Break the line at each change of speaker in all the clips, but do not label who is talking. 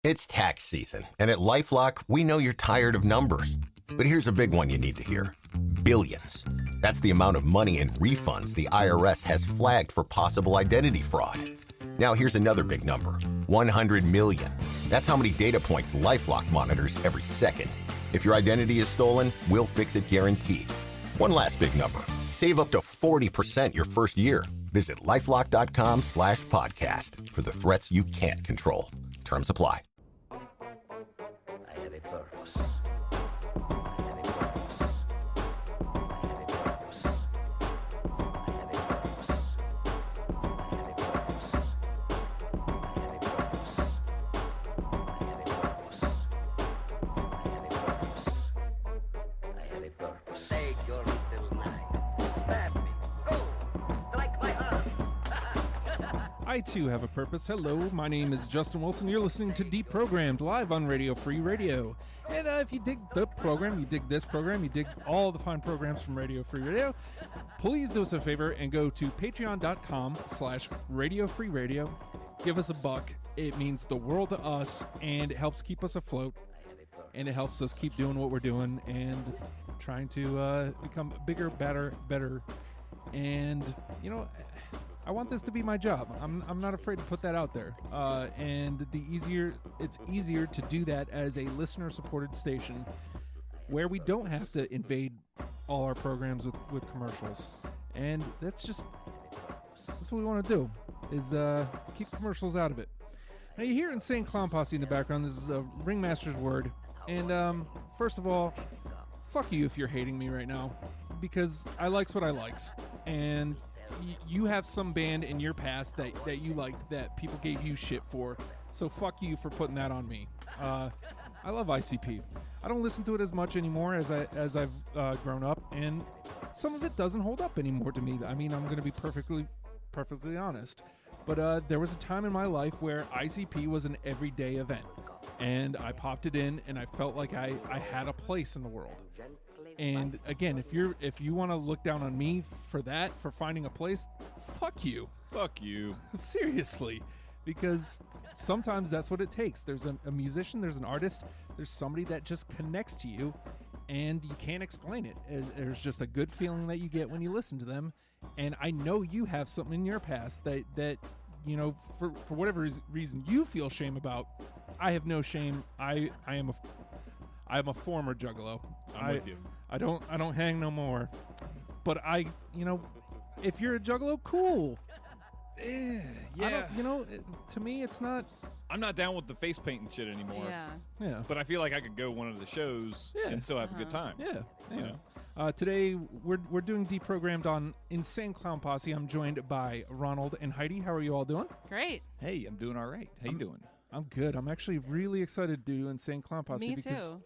It's tax season, and at LifeLock, we know you're tired of numbers. But here's a big one you need to hear. Billions. That's the amount of money in refunds the IRS has flagged for possible identity fraud. Now here's another big number. 100 million. That's how many data points LifeLock monitors every second. If your identity is stolen, we'll fix it guaranteed. One last big number. Save up to 40% your first year. Visit LifeLock.com/podcast for the threats you can't control. Terms apply.
I have a purpose. Take your little knife. Stab me. Go. Strike my heart.
I too have a purpose. Hello, my name is Justin Wilson. You're listening to Deprogrammed live on Radio Free Radio. And if you dig the program, you dig this program, you dig all the fine programs from Radio Free Radio, please do us a favor and go to patreon.com/Radio Free Radio. Give us $1. It means the world to us, and it helps keep us afloat. And it helps us keep doing what we're doing and trying to become bigger, better. And, you know, I want this to be my job. I'm not afraid to put that out there. And it's easier to do that as a listener-supported station where we don't have to invade all our programs with commercials. And that's what we want to do, is keep commercials out of it. Now, you hear Insane Clown Posse in the background. This is the Ringmaster's word. And first of all, fuck you if you're hating me right now, because I likes what I likes. And you have some band in your past that you liked that people gave you shit for. So fuck you for putting that on me. I love ICP. I don't listen to it as much anymore as I've grown up, and some of it doesn't hold up anymore to me. I mean, I'm going to be perfectly honest. But there was a time in my life where ICP was an everyday event. And I popped it in, and I felt like I had a place in the world. And again, if you want to look down on me for finding a place, fuck you.
Fuck you.
Seriously. Because sometimes that's what it takes. There's a musician, there's an artist, there's somebody that just connects to you, and you can't explain it. There's just a good feeling that you get when you listen to them. And I know you have something in your past that you know, for whatever reason you feel shame about. I have no shame. I am a former juggalo.
I'm with you.
I don't hang no more. But if you're a juggalo, cool.
Yeah.
To me, it's not.
I'm not down with the face painting shit anymore.
Yeah.
But I feel like I could go one of the shows and still have a good time.
Yeah.
You know?
Today we're doing Deprogrammed on Insane Clown Posse. I'm joined by Ronald and Heidi. How are you all doing?
Great.
Hey, I'm doing all right. How you doing?
I'm good. I'm actually really excited to do Insane Clown Posse.
Me
because
too.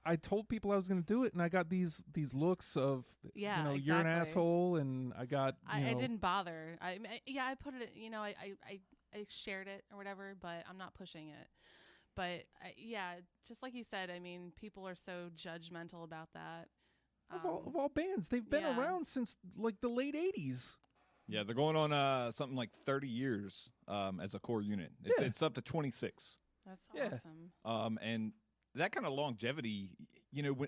I told people I was going to do it, and I got these looks of,
exactly.
You're an asshole, and I got,
I didn't bother. I put it, I shared it or whatever, but I'm not pushing it. But just like you said, I mean, people are so judgmental about that.
Of all bands, they've been around since like the late 80s.
Yeah, they're going on something like 30 years as a core unit. It's up to 26.
That's awesome.
And that kind of longevity,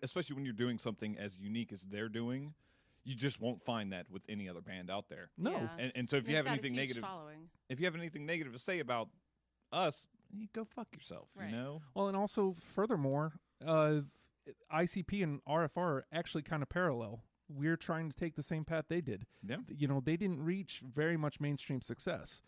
especially when you're doing something as unique as they're doing, you just won't find that with any other band out there.
No.
Yeah.
And so if you have anything negative,
following.
if you have anything negative to say about us, you go fuck yourself.
Right.
You know.
Well, and also furthermore, ICP and RFR are actually kind of parallel. We're trying to take the same path they did.
Yeah.
They didn't reach very much mainstream success.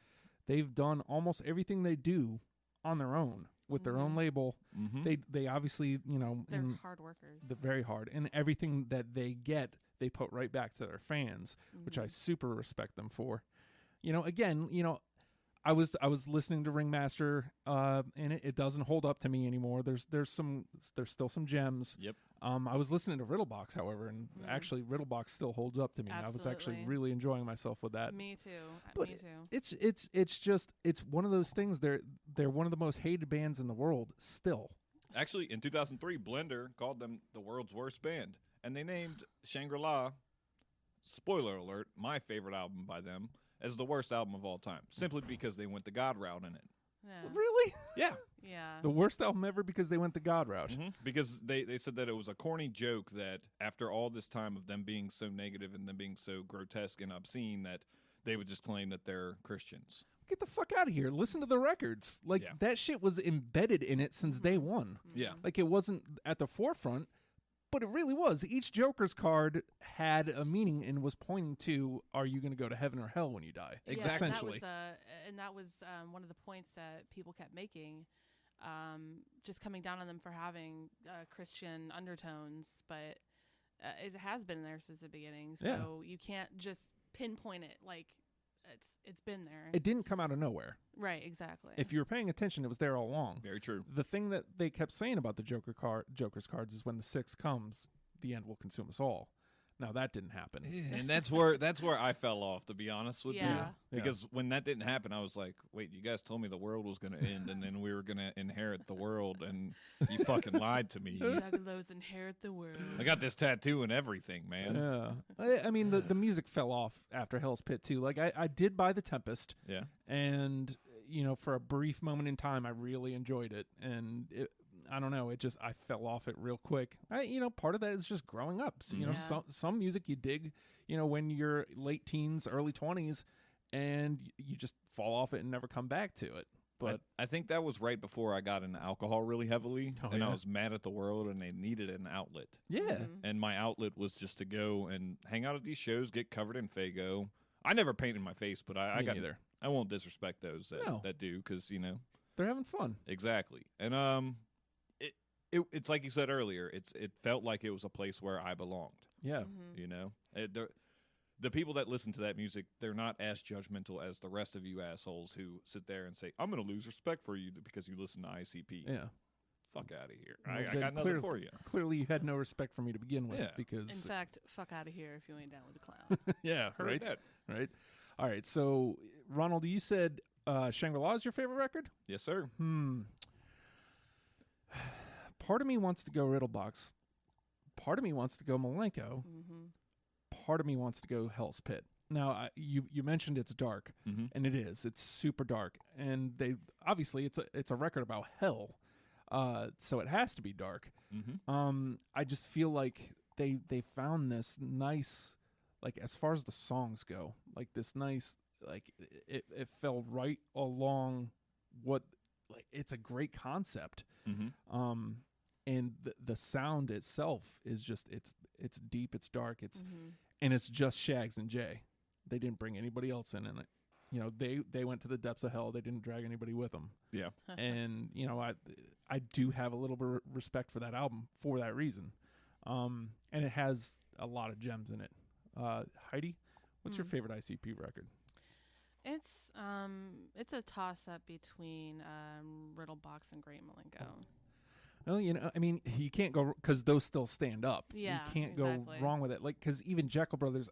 They've done almost everything they do on their own with their own label.
Mm-hmm.
They obviously,
they're hard workers.
They're very hard. And everything that they get, they put right back to their fans, which I super respect them for. I was listening to Ringmaster, and it doesn't hold up to me anymore. There's still some gems.
Yep.
I was listening to Riddlebox, however, and actually Riddlebox still holds up to me.
Absolutely.
I was actually really enjoying myself with that.
Me too.
But
Me too.
It's one of those things. They're one of the most hated bands in the world still.
Actually, in 2003, Blender called them the world's worst band, and they named Shangri-La, spoiler alert, my favorite album by them, as the worst album of all time, simply because they went the God route in it.
Yeah.
Really?
Yeah.
Yeah.
The worst album ever because they went the God route.
Because they said that it was a corny joke that after all this time of them being so negative and them being so grotesque and obscene that they would just claim that they're Christians.
Get the fuck out of here. Listen to the records. Like,
Yeah.
that shit was embedded in it since day one.
Yeah.
Like, it wasn't at the forefront, but it really was. Each Joker's card had a meaning and was pointing to, are you going to go to heaven or hell when you die?
Yeah,
Essentially.
that was one of the points that people kept making, just coming down on them for having Christian undertones, but it has been there since the beginning. So you can't just pinpoint it like it's been there.
It didn't come out of nowhere.
Right, exactly.
If you were paying attention, it was there all along.
Very true.
The thing that they kept saying about the Joker's cards is when the 6 comes, the end will consume us all. Now that didn't happen.
And that's where I fell off, to be honest with you.
Yeah.
Because when that didn't happen, I was like, wait, you guys told me the world was going to end and then we were going to inherit the world, and you fucking lied to me.
Juggalos inherit the world.
I got this tattoo and everything, man.
Yeah. I mean, the music fell off after Hell's Pit, too. Like, I did buy The Tempest.
Yeah.
And, for a brief moment in time, I really enjoyed it. And I don't know, I fell off it real quick. Part of that is just growing up. So, some music you dig, when you're late teens, early 20s, and you just fall off it and never come back to it. But
I think that was right before I got into alcohol really heavily,
Oh,
and I
yeah?
was mad at the world, and they needed an outlet.
yeah.
And my outlet was just to go and hang out at these shows, get covered in Faygo. I never painted my face, but I
Me
got
neither.
I won't disrespect those
No.
that do, because
They're having fun.
exactly. And it's like you said earlier. It felt like it was a place where I belonged.
Yeah.
The people that listen to that music, they're not as judgmental as the rest of you assholes who sit there and say, "I'm going to lose respect for you because you listen to ICP."
Yeah.
Fuck out of here.
Well,
I
then
got nothing for you.
Clearly, you had no respect for me to begin with
Yeah.
because.
In fact, fuck out of here if you ain't down with the clown.
Yeah,
Heard
right.
that.
Right. All right. So, Ronald, you said Shangri-La is your favorite record?
Yes, sir.
Part of me wants to go Riddlebox. Part of me wants to go Malenko. Part of me wants to go Hell's Pit. Now, you mentioned it's dark, and it is. It's super dark, and obviously it's a record about hell, so it has to be dark. I just feel like they found this nice, like, as far as the songs go, like this nice, like it fell right along what, like, it's a great concept. And the sound itself is just it's deep, it's dark, and it's just Shags and Jay. They didn't bring anybody else in it. They went to the depths of hell. They didn't drag anybody with them.
Yeah.
And I do have a little bit of respect for that album for that reason. And it has a lot of gems in it. Heidi, what's your favorite ICP record?
It's a toss up between Riddlebox and Great Malenko.
Well, I mean, you can't go, because those still stand up.
Yeah,
you can't
exactly.
go wrong with it. Like, because even Jekyll Brothers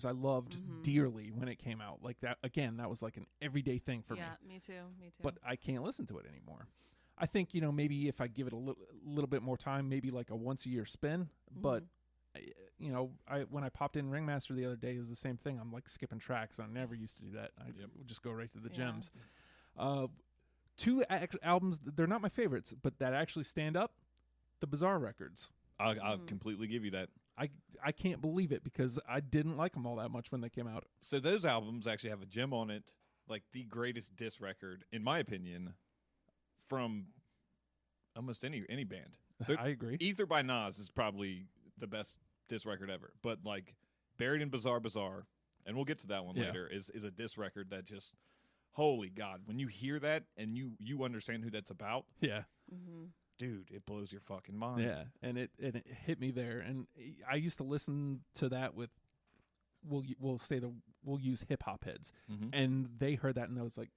I loved dearly when it came out. Like, that, again, that was like an everyday thing for me.
Yeah, me too.
But I can't listen to it anymore. I think, maybe if I give it a little bit more time, maybe like a once a year spin. But, when I popped in Ringmaster the other day, it was the same thing. I'm like skipping tracks. I never used to do that. I would just go right to the gems. Two albums, they're not my favorites, but that actually stand up, the Bizarre records.
I'll completely give you that.
I can't believe it, because I didn't like them all that much when they came out.
So those albums actually have a gem on it, like the greatest diss record, in my opinion, from almost any band.
I agree.
Ether by Nas is probably the best diss record ever. But like Buried in Bizarre, and we'll get to that one later, is a diss record that just, holy God, when you hear that and you understand who that's about,
Yeah.
dude, it blows your fucking mind.
Yeah, and it hit me there. And I used to listen to that with, we'll use hip hop heads, and they heard that and I was like,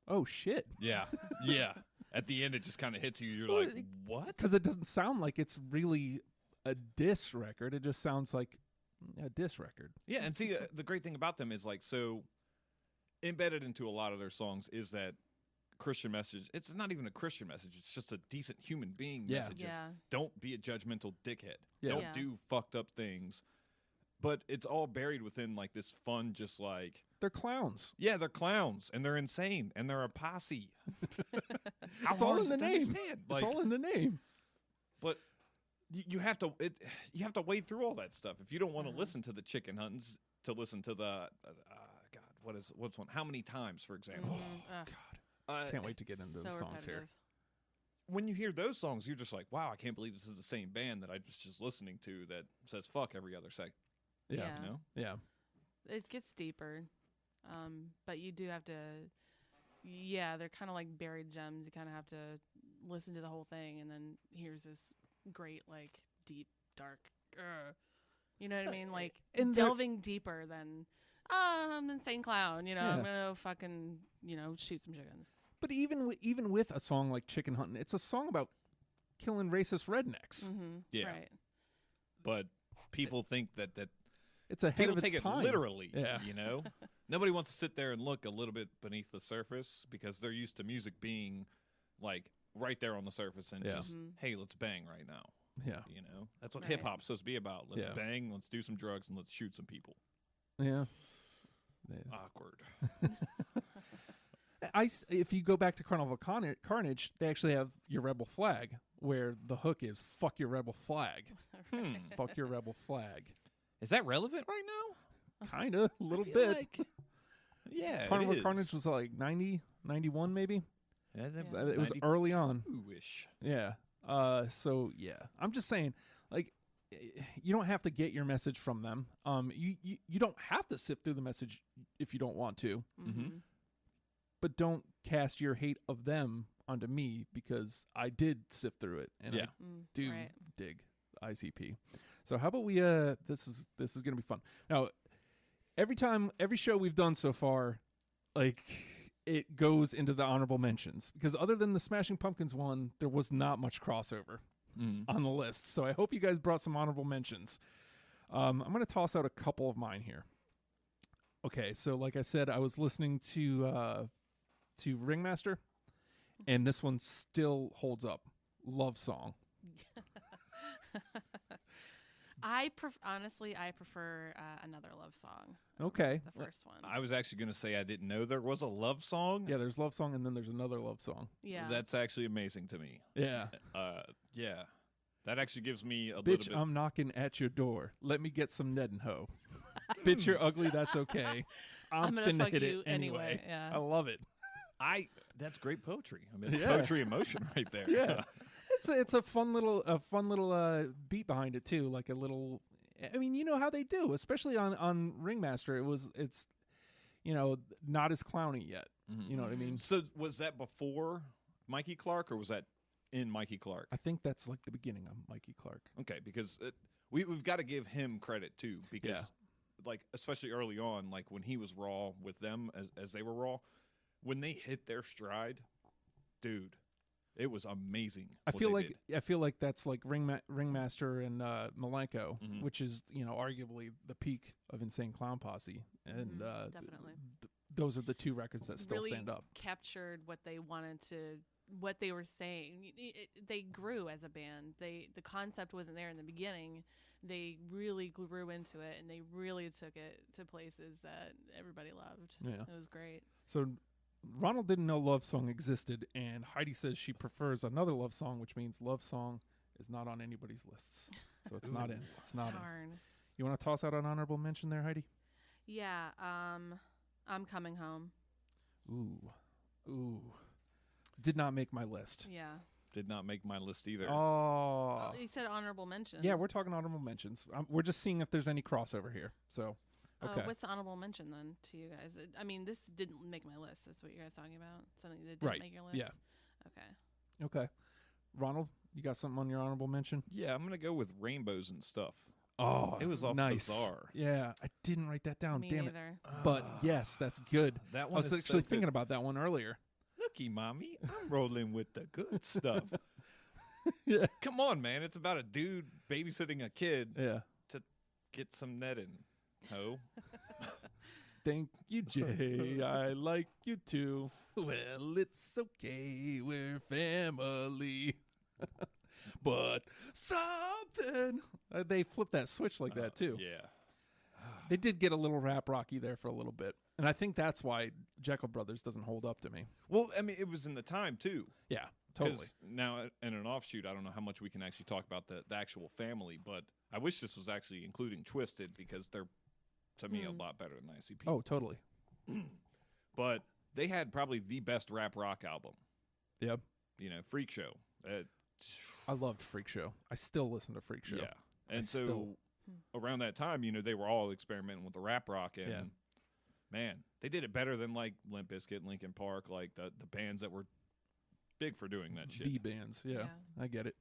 oh shit.
Yeah. Yeah. At the end, it just kind of hits you. You're like, what?
Because it doesn't sound like it's really a diss record. It just sounds like a diss record.
Yeah, and see, the great thing about them is, like, so embedded into a lot of their songs is that Christian message. It's not even a Christian message. It's just a decent human being message of, don't be a judgmental dickhead.
Yeah.
Don't do fucked up things. But it's all buried within, like, this fun, just like,
They're clowns.
Yeah, they're clowns and they're insane and they're a posse.
It's all in the name.
Like,
It's all in the name.
but you have to wade through all that stuff if you don't want to listen to the chicken huntings. To listen to the God, what's one? How many times, for example?
God, can't wait to get into the songs
repetitive.
here.
When you hear those songs, you're just like, wow, I can't believe this is the same band that I was just listening to that says fuck every other second.
Yeah.
Yeah.
You know?
Yeah.
It gets deeper, but you do have to. Yeah, they're kind of like buried gems. You kind of have to listen to the whole thing, and then here's this great, like, deep, dark. You know what I mean? Like
and
delving deeper than, I'm an insane clown. You know, I'm
Yeah.
gonna fucking, shoot some chickens.
But even with a song like Chicken Hunting, it's a song about killing racist rednecks.
Mm-hmm.
Yeah.
Right.
But people think that
It's ahead
people
of its
take it
time.
literally.
Yeah.
You know, nobody wants to sit there and look a little bit beneath the surface because they're used to music being like right there on the surface and
Yeah.
just, hey, let's bang right now.
Yeah.
You know, that's what
Right.
hip hop's supposed to be about. Let's
Yeah.
bang, let's do some drugs, and let's shoot some people.
Yeah.
Awkward.
If you go back to Carnival Carnage, they actually have your rebel flag, where the hook is "fuck your rebel flag." Fuck your rebel flag.
Is that relevant right now?
Kind of, a little
I feel
bit.
like- yeah,
Carnival
it is.
Carnage was like 90, 91 maybe.
Yeah, that-
Yeah.
It was early on.
92-ish.
Yeah. So yeah, I'm just saying, like, you don't have to get your message from them. You don't have to sift through the message if you don't want to,
Mm-hmm.
but don't cast your hate of them onto me because I did sift through it and
Yeah.
I do
Right.
dig ICP. So how about we? This is gonna be fun. Now, every show we've done so far, like, it goes into the honorable mentions because other than the Smashing Pumpkins one, there was not much crossover on the list. So I hope you guys brought some honorable mentions. I'm going to toss out a couple of mine here. Okay, so like I said, I was listening to Ringmaster, and this one still holds up. Love Song.
Honestly, I prefer Another Love Song.
Okay.
The first one.
I was actually going to say I didn't know there was a love song.
Yeah, there's Love Song, and then there's another Love Song.
Yeah.
That's actually amazing to me.
Yeah.
Yeah. That actually gives me a
Bitch,
little bit.
I'm knocking at your door. Let me get some Ned and Ho. Bitch, you're ugly. That's okay. I'm
gonna
finna
fuck
hit
you
it anyway.
yeah.
I love it.
That's great poetry. I mean,
Yeah.
poetry emotion right there.
Yeah. It's a fun little beat behind it too, like a little. I mean, you know how they do, especially on Ringmaster. It's not as clowny yet.
Mhm.
You know what I mean?
So was that before Mikey Clark or was that in Mikey Clark?
I think that's like the beginning of Mikey Clark.
Okay, because we've got to give him credit too, because like especially early on, like when he was raw with them as they were raw, when they hit their stride, dude, it was amazing.
I
what
feel
they
like
did.
that's like Ringmaster and Malenko,
Mhm.
which is arguably the peak of Insane Clown Posse, and
Definitely.
those are the two records that still
really
stand up.
captured what they wanted to, what they were saying. They grew as a band. The concept wasn't there in the beginning. They really grew into it, and they really took it to places that everybody loved.
Yeah.
It was great.
So Ronald didn't know Love Song existed, and Heidi says she prefers another Love Song, which means Love Song is not on anybody's lists. So it's not in. It's not in.
Darn.
You want to toss out an honorable mention there, Heidi?
Yeah. I'm Coming Home.
Ooh. Did not make my list.
Yeah.
Did not make my list either.
Oh.
You said honorable mention.
Yeah, we're talking honorable mentions. We're just seeing if there's any crossover here. So, okay.
What's the honorable mention then to you guys? I mean, this didn't make my list. That's what you guys talking about. Something that didn't
Right.
make your list.
Yeah.
Okay.
Okay. Ronald, you got something on your honorable mention?
Yeah, I'm gonna go with rainbows and stuff.
Oh,
It was off
nice.
Bizarre.
Yeah, I didn't write that down.
Me
Damn
neither.
it. But yes, that's good.
That
I
one
was
is so
actually
good.
thinking about that one earlier.
Looky, mommy, I'm rolling with the good stuff.
Yeah.
Come on, man. It's about a dude babysitting a kid
Yeah.
to get some netting. Ho.
Thank you, Jay. I like you too. Well, it's okay. We're family. But something. They flipped that switch like that too.
Yeah.
They did get a little rap rocky there for a little bit. And I think that's why Jekyll Brothers doesn't hold up to me.
Well, I mean, it was in the time too.
Yeah, totally.
'Cause now, in an offshoot, I don't know how much we can actually talk about the actual family, but I wish this was actually including Twisted because they're, to me, a lot better than ICP.
Oh, totally.
But they had probably the best rap rock album.
Yep.
You know, Freak Show.
I loved Freak Show. I still listen to Freak Show.
Yeah. And
I
so
still-
around that time, you know, they were all experimenting with the rap rock. And, man, they did it better than, like, Limp Bizkit, Linkin Park, like the bands that were big for doing that shit.
The bands. Yeah,
Yeah.
I get it.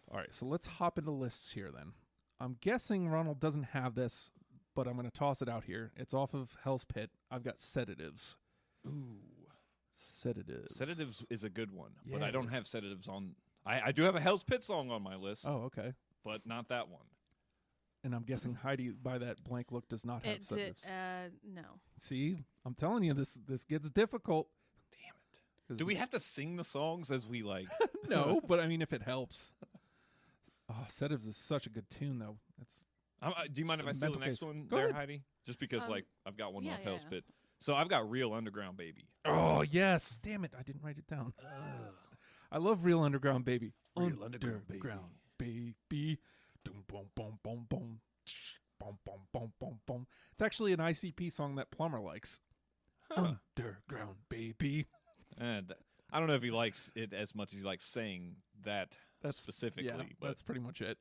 All right, so let's hop into lists here then. I'm guessing Ronald doesn't have this, but I'm going to toss it out here. It's off of Hell's Pit. I've got Sedatives.
Ooh. Sedatives is a good one, but I don't
Yes.
have Sedatives on. I do have a Hell's Pit song on my list,
Oh, okay.
but not that one.
And I'm guessing Heidi, by that blank look, does not have
It did.
Sedatives.
No.
See, I'm telling you, this gets difficult.
Damn it. Do we have to sing the songs as we like?
No, but I mean, if it helps. Oh, Sedatives is such a good tune, though. That's
Do you mind if I
Just a
steal the
mental
next
case.
one
Go
there,
ahead.
Heidi? Just because, like, I've got one
yeah,
off Hell's
yeah.
Pit. So I've got Real Underground Baby.
Oh, yes. Damn it. I didn't write it down. I love Real Underground Baby.
Real Underground Baby.
Baby. Doom, boom, boom, boom, boom. Boom, boom, boom, boom, boom. It's actually an ICP song that Plummer likes. Underground Baby.
And I don't know if he likes it as much as he likes saying that
That's
specifically.
Yeah,
but
that's pretty much it.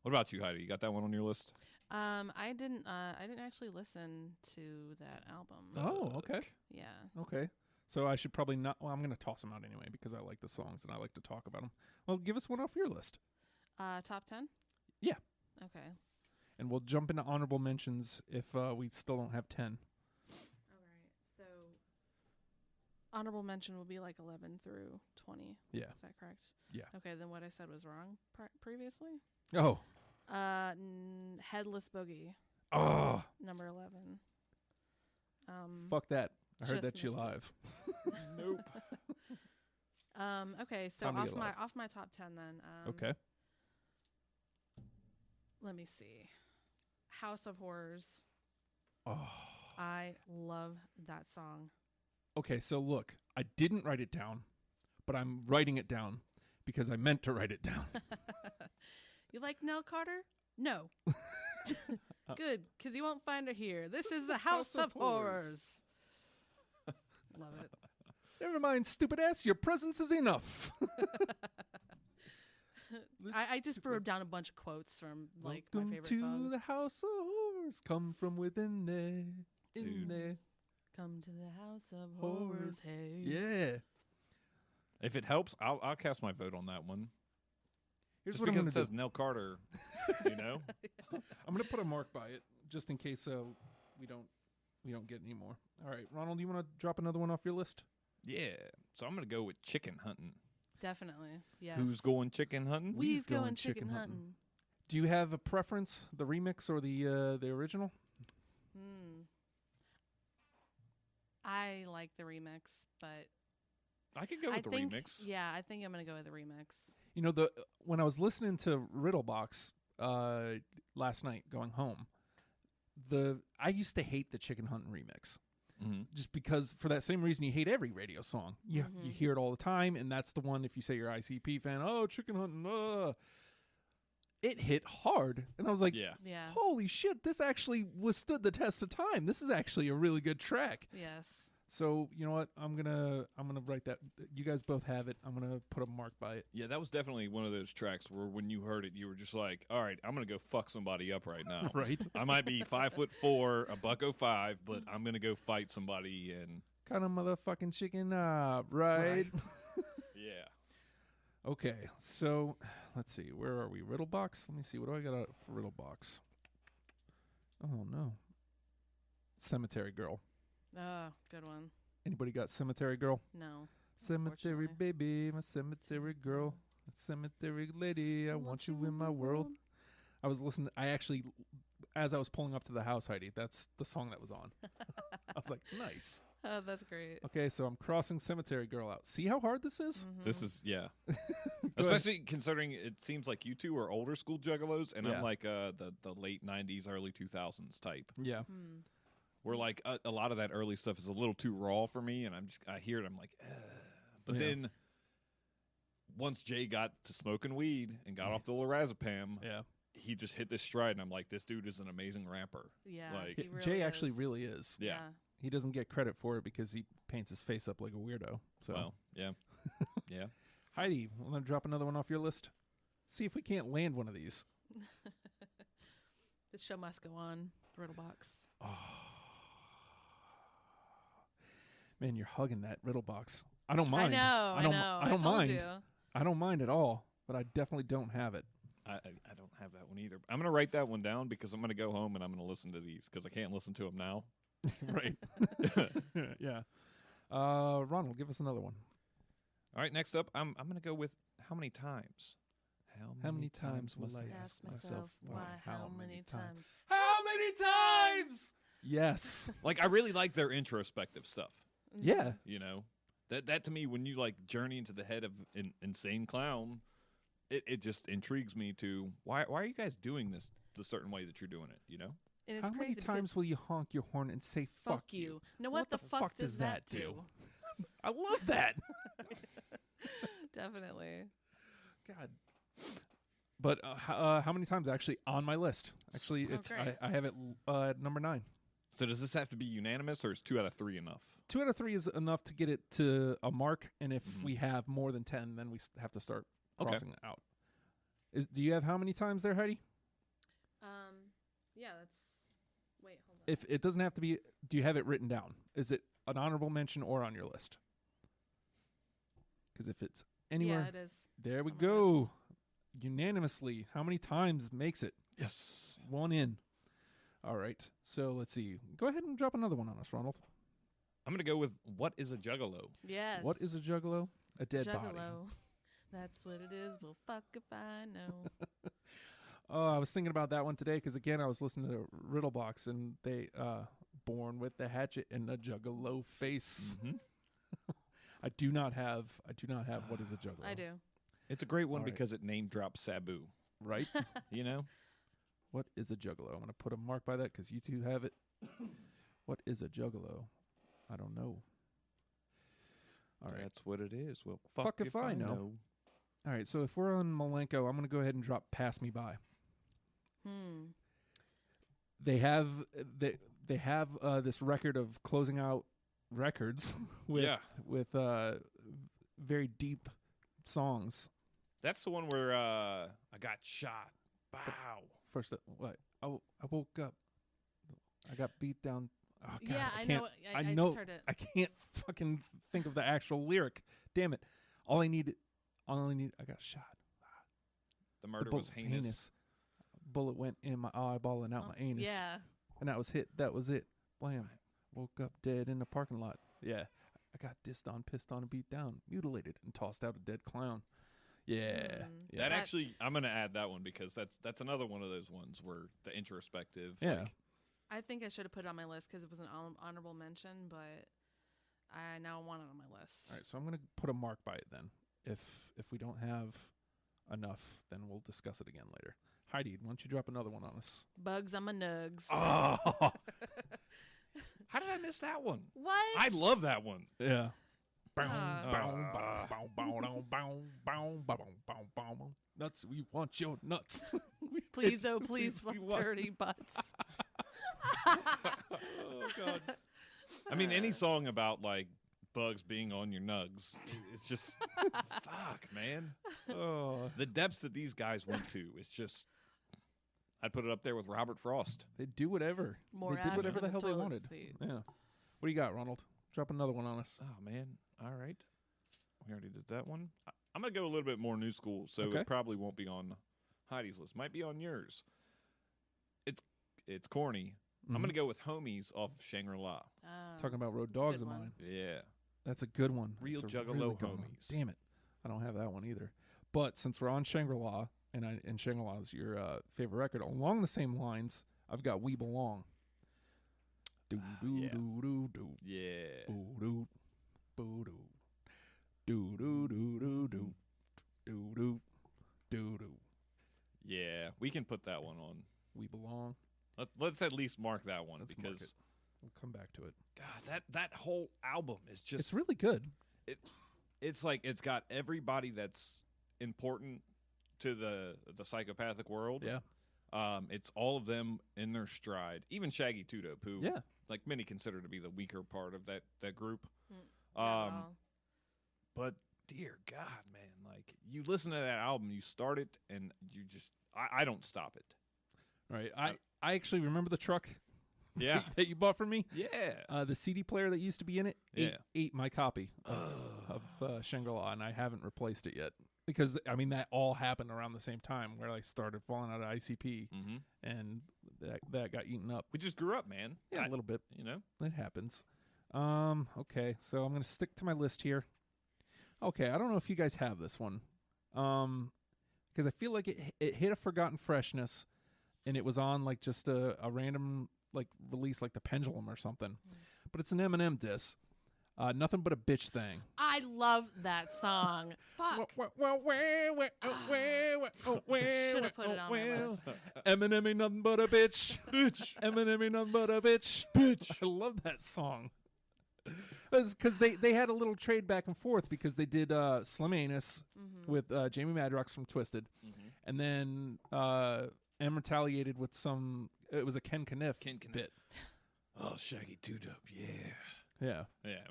what about you, Heidi? You got that one on your list?
I didn't actually listen to that album.
Oh, okay.
Yeah.
Okay. So I should probably not. Well, I'm going to toss them out anyway because I like the songs and I like to talk about them. Well, give us one off your list.
Top 10?
Yeah.
Okay.
And we'll jump into honorable mentions if we still don't have 10.
All right. So honorable mention will be like 11 through 20.
Yeah.
Is that correct?
Yeah.
Okay, then what I said was wrong previously.
Oh.
Headless Boogie,
Oh.
number 11.
Fuck that. I heard
just
that you
missed it.
live.
Nope.
Okay, so
Time to get live.
off my top 10 then.
Okay.
Let me see. House of Horrors.
Oh.
I love that song.
Okay, so look, I didn't write it down, but I'm writing it down because I meant to write it down.
You like Nell Carter? No. Good, because you won't find her here. This is the House of Horrors. Love it.
Never mind, stupid ass. Your presence is enough.
I just wrote down a bunch of quotes from like
Welcome
my favorite
to
songs.
the house of horrors. Come from within there. In
Dude.
there.
Come to the House of
Horrors.
Horrors. Hey.
Yeah.
If it helps, I'll cast my vote on that one.
Here's
Just
what I'm
because
going
it
to do.
says Nell Carter, you know.
I'm going to put a mark by it just in case we don't get any more. All right, Ronald, you want to drop another one off your list?
Yeah. So I'm gonna go with chicken hunting.
Definitely. Yes.
Who's going chicken hunting?
We's
going
going
chicken
chicken
hunting.
hunting.
Do you have a preference, the remix or the original?
I like the remix, but
I could go with the
think,
remix.
Yeah, I think I'm gonna go with the remix.
You know, when I was listening to Riddlebox last night going home, I used to hate the Chicken Hunting remix.
Mm-hmm.
Just because, for that same reason, you hate every radio song. You hear it all the time, and that's the one. If you say you're an ICP fan, oh, Chicken Hunting, it hit hard, and I was like,
Yeah.
Yeah.
holy shit, this actually withstood the test of time. This is actually a really good track.
Yes.
So you know what? I'm gonna write that. You guys both have it. I'm gonna put a mark by it.
Yeah, that was definitely one of those tracks where when you heard it, you were just like, "All right, I'm gonna go fuck somebody up right now."
Right?
I might be 5'4", $105, but I'm gonna go fight somebody, and
Kind of motherfucking chicken up, right?
yeah.
Okay, so let's see. Where are we? Riddlebox? Let me see. What do I got out for Riddlebox? Oh, no. Cemetery Girl.
Oh, good one.
Anybody got Cemetery Girl?
No.
Cemetery
Unfortunately.
baby, my cemetery girl. Cemetery lady, I want you in my world. I was listening. I actually, as I was pulling up to the house, Heidi, that's the song that was on. I was like, nice.
Oh, that's great.
Okay, so I'm crossing Cemetery Girl out. See how hard this is?
This is
Go
especially considering it seems like you two are older school juggalos, and
Yeah.
I'm like the late '90s, early 2000s type.
Yeah.
where like a lot of that early stuff is a little too raw for me, and I hear it, I'm like, ugh. But then once Jay got to smoking weed and got off the lorazepam, he just hit this stride, and I'm like, this dude is an amazing rapper.
Yeah,
like
he really
Jay
is.
actually really is.
Yeah.
He doesn't get credit for it because he paints his face up like a weirdo. So,
Well, yeah. Yeah.
Heidi, I'm going to drop another one off your list. See if we can't land one of these.
The show must go on. Riddle box.
Oh. Man, you're hugging that riddle box. I don't mind.
I know.
I don't
told
mind.
you.
I don't mind at all, but I definitely don't have it.
I don't have that one either. I'm going to write that one down because I'm going to go home and I'm going to listen to these because I can't listen to them now.
Right. Yeah. Ronald, give us another one.
All right, next up, I'm going to go with how many times?
How many times will
must
I
Ask myself why, how many times?
How many times? Yes.
Like, I really like their introspective stuff.
Yeah.
You know, that to me, when you like journey into the head of an insane clown, it just intrigues me to why are you guys doing this the certain way that you're doing it? You know,
And it's
How many
crazy
times will you honk your horn and say
fuck you? No, what the fuck does that do?
I love that.
Definitely.
God. But how many times actually on my list? Actually, it's
great.
I have it at number 9.
so does this have to be unanimous or is 2 out of 3 enough?
2 out of 3 is enough to get it to a mark, and if
Mhm.
we have more than 10, then we have to start
Okay.
crossing it out. Do you have how many times there, Heidi?
Yeah, that's. Wait, hold on.
If it doesn't have to be, do you have it written down? Is it an honorable mention or on your list? Because if it's anywhere,
Yeah, it is.
there we
on my
go. Unanimously, how many times makes it?
Yes.
1 in. All right. So let's see. Go ahead and drop another one on us, Ronald.
I'm going to go with what is a juggalo?
Yes.
What is a juggalo? A dead body.
Juggalo. That's what it is. Well, fuck if I know.
Oh, I was thinking about that one today because again, I was listening to Riddlebox and they born with the hatchet and a juggalo face.
Mm-hmm.
I do not have what is a juggalo.
I do.
It's a great one
All right.
because it name drops Sabu.
Right?
You know,
What is a juggalo? I'm going to put a mark by that because you two have it. What is a juggalo? I don't know. All right.
That's what it is. Well,
Fuck if I know. All right. So if we're on Malenko, I'm going to go ahead and drop Pass Me By. They have this record of closing out records with very deep songs.
That's the one where I got shot. Bow.
First, I woke up. I got beat down. Oh, God,
Yeah, I
can't-
know.
I
I
know.
just heard it.
I can't fucking think of the actual lyric. Damn it! All I need. I got shot.
The murder
bullet
was heinous.
Bullet went in my eyeball and out my anus.
Yeah.
And that was hit. That was it. Blam. Woke up dead in the parking lot. Yeah. I got dissed on, pissed on, and beat down, mutilated, and tossed out a dead clown. Yeah. Yeah.
That actually, I'm going to add that one because that's another one of those ones where the introspective.
Yeah.
Like,
I think I should have put it on my list because it was an honorable mention, but I now want it on my list.
All right, so I'm going to put a mark by it then. If we don't have enough, then we'll discuss it again later. Heidi, why don't you drop another one on us?
Bugs on my nugs.
oh, how did I miss that one?
What?
I love that one.
Yeah. Nuts, we want your nuts.
Please, oh, please,
we
fuck
want-
dirty butts.
Oh, God.
I mean, any song about like bugs being on your nugs, it's just fuck, man.
Oh,
The depths that these guys went to is just. I'd put it up there with Robert Frost.
they do whatever.
More
they did
ass
whatever
than
the
a
hell they
toilet
wanted.
seat.
Yeah. What do you got, Ronald? Drop another one on us.
Oh man! All right, we already did that one. I'm gonna go a little bit more new school, so
Okay.
it probably won't be on Heidi's list. Might be on yours. It's corny. I'm gonna go with Homies off of Shangri-La.
Talking about Road
That's a
Dogs
good
of
one.
mine.
Yeah.
That's a good one.
Real
That's a
Juggalo
really good one.
Homies.
Damn it. I don't have that one either. But since we're on Shangri-La, and Shangri-La is your favorite record, along the same lines, I've got We Belong. Do do
Yeah.
do do do.
Yeah.
Boo doo. Boo doo. Do do do do do. Do do. Do do.
Yeah. We can put that one on.
We Belong.
Let's at least mark that one
Let's mark
because
come back to it.
God, that whole album is just
It's really good.
it's like it's got everybody that's important to the psychopathic world.
Yeah.
It's all of them in their stride. Even Shaggy Two Dope, who
Yeah.
like many consider to be the weaker part of that group.
Not at all.
But dear God, man, like you listen to that album, you start it, and you just I don't stop it.
Right. I actually remember the truck
Yeah,
that you bought for me.
yeah.
The CD player that used to be in it
Yeah.
ate my copy of Shangri-La, and I haven't replaced it yet. Because, I mean, that all happened around the same time where I started falling out of ICP,
Mm-hmm.
and that got eaten up.
We just grew up, man.
Yeah, a little bit.
You know.
It happens. Okay, so I'm going to stick to my list here. Okay, I don't know if you guys have this one. Because I feel like it hit a forgotten freshness, and it was on like just a random like release like the Pendulum or something. But it's an Eminem diss. Nothing But a Bitch Thing.
I love that song. Fuck. Should have put it on my list.
Eminem ain't nothing but a bitch. Eminem ain't nothing but a bitch. I love that song. Because they had a little trade back and forth because they did Slim Anus with Jamie Madrox from Twisted. And then M retaliated with some, it was a Ken Kniff bit.
Oh, Shaggy Two Dope, yeah.
Yeah.
Yeah.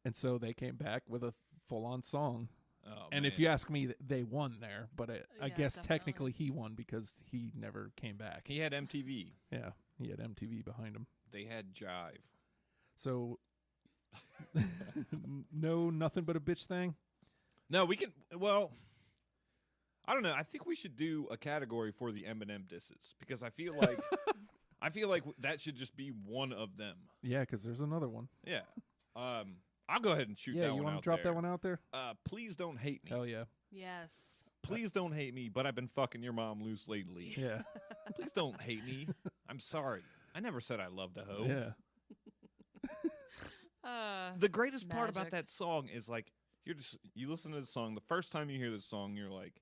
And so they came back with a full-on song.
Oh,
And
man.
if you ask me, they won there. But I
Yeah,
guess
definitely.
technically he won because he never came back.
He had MTV.
Yeah, he had MTV behind him.
They had Jive.
So, no, Nothing But a Bitch Thing?
No, we can. Well, I don't know. I think we should do a category for the Eminem disses because I feel like that should just be one of them.
Yeah, because there's another one.
Yeah. I'll go ahead and shoot
Yeah,
that
you
one
want
out
to drop
there.
that one out there?
Please don't hate me.
Hell yeah.
Yes.
Please don't hate me, but I've been fucking your mom loose lately.
Yeah.
Please don't hate me. I'm sorry. I never said I loved a hoe.
Yeah.
The greatest part about
Magic.
that song is like you listen to the song, the first time you hear this song, you're like,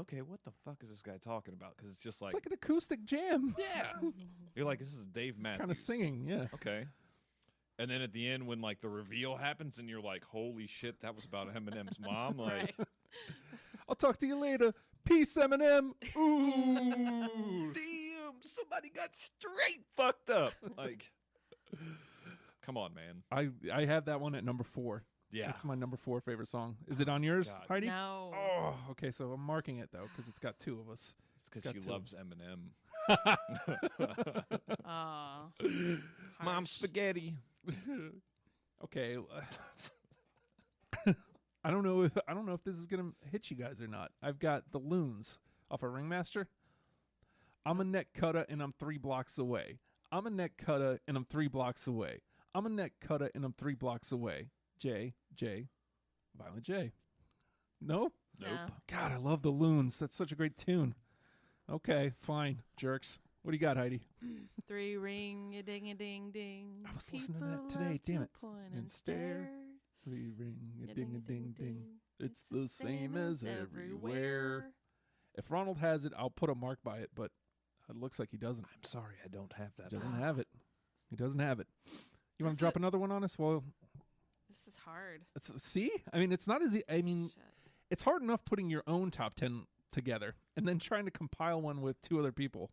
okay, what the fuck is this guy talking about? Because it's just
It's like an acoustic jam.
yeah. You're like, this is Dave Matthews.
Kind of singing, yeah.
Okay. And then at the end, when like the reveal happens, and you're like, "Holy shit, that was about Eminem's mom!" Like,
Right.
I'll talk to you later. Peace, Eminem.
ooh, damn, somebody got straight fucked up. Like, come on, man.
I have that one at number 4.
Yeah,
That's my number 4 favorite song. Is it on yours,
God.
Heidi?
No.
Oh, okay. So I'm marking it though because it's got 2 of us.
it's because
got
she
two.
loves Eminem.
Aw.
Mom
Harsh.
spaghetti.
Okay. I don't know if this is gonna hit you guys or not. I've got the Loons off of Ringmaster. I'm a neck cutter and I'm 3 blocks away. I'm a neck cutter and I'm 3 blocks away. I'm a neck cutter and I'm 3 blocks away. J, Violent J. No?
No.
God, I love the Loons. That's such a great tune. Okay, fine, jerks. What do you got, Heidi?
3 ring a ding a ding ding.
I was listening to that
People
today,
love
damn
to
it.
point
And stare. 3 ring a ding a ding ding. It's the same as everywhere. If Ronald has it, I'll put a mark by it, but it looks like he doesn't.
I'm sorry, I don't have that.
He doesn't have it. He doesn't have it. You want to drop another one on us? Well,
This is hard.
see? I mean, it's not as I mean,
Shit.
it's hard enough putting your own top 10 together and then trying to compile one with 2 other people.